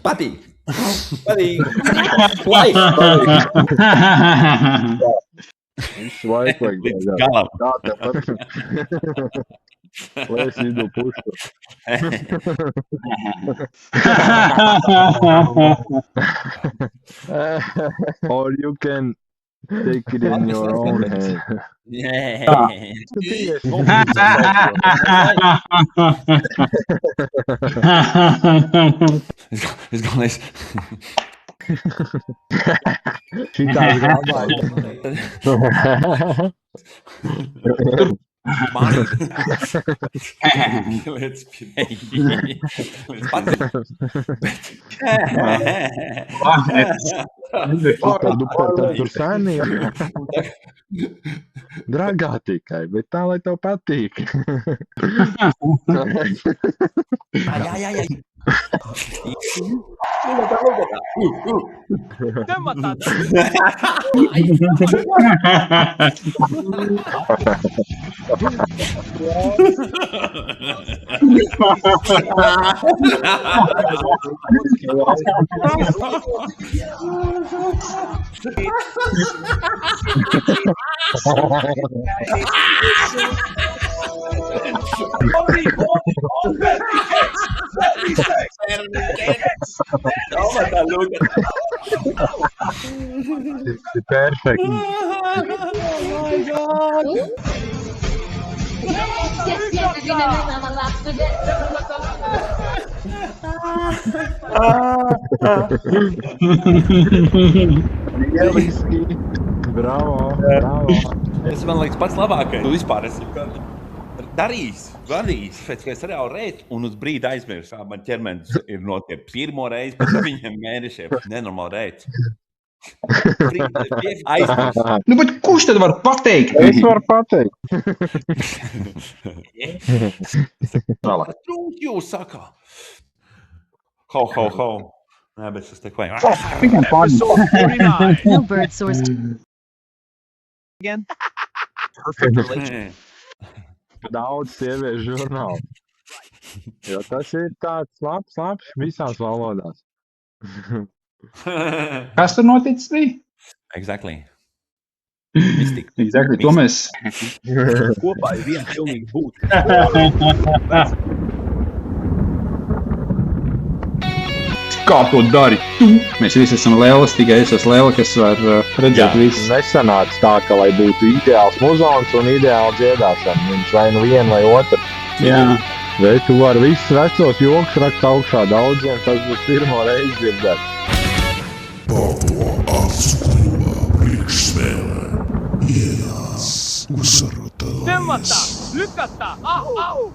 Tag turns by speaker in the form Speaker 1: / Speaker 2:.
Speaker 1: Patīk. Laik.
Speaker 2: Visu laiku vajag
Speaker 1: Līdz galam.
Speaker 2: tā tev patīk. Lai es idu pušu. Or you can take it in your own hand.
Speaker 1: Es galvenais.
Speaker 2: Šitās grāmājas.
Speaker 1: Lietas
Speaker 2: Tad tur sēnī. Dragā tikai, bet tā, lai tev patīk.
Speaker 1: Jā.
Speaker 2: It's perfect. Lieliski. Bravo.
Speaker 1: Tas man liekas pats labākais. Tu vispār esi darījis, vadījis, pēc kā es reāli rēt, un uz brīdi aizmirsu, kā man ķermenis ir notieps. Pirmo reizi pēc viņiem mēnešiem. Nenormāli rēt. Aizmirsu.
Speaker 3: Nu, bet kurš tad var pateikt?
Speaker 2: Es varu pateikt.
Speaker 1: Trūk jūs saka. Hau. Nē, bet es teiktu, vai.
Speaker 3: Viņam pārņem.
Speaker 4: No bird source.
Speaker 5: Again. Perfect relation.
Speaker 2: Daudz sieviešu žurnālu. Jo tas ir tāds labs visās valodās.
Speaker 3: Kas tur noticis bija?
Speaker 1: Exactly.
Speaker 3: Exactly, to mēs...
Speaker 5: Kopā ir viena pilnīgi būt.
Speaker 3: Kā to dari tu? Mēs visi esam lēlas, tikai es esmu lēla, kas var redzēt visu.
Speaker 2: Nesanāca tā, ka lai būtu ideāls muzons un ideāli dziedāšana. Viņš vai nu vienu vai otru.
Speaker 3: Jā.
Speaker 2: Bet tu vari visus vecos joks rakt augšā daudziem, tas būs pirmo reizi dzirdēt.
Speaker 6: Papo apskruva priekšspēlē ienās uzsarotā.
Speaker 5: Lykätä!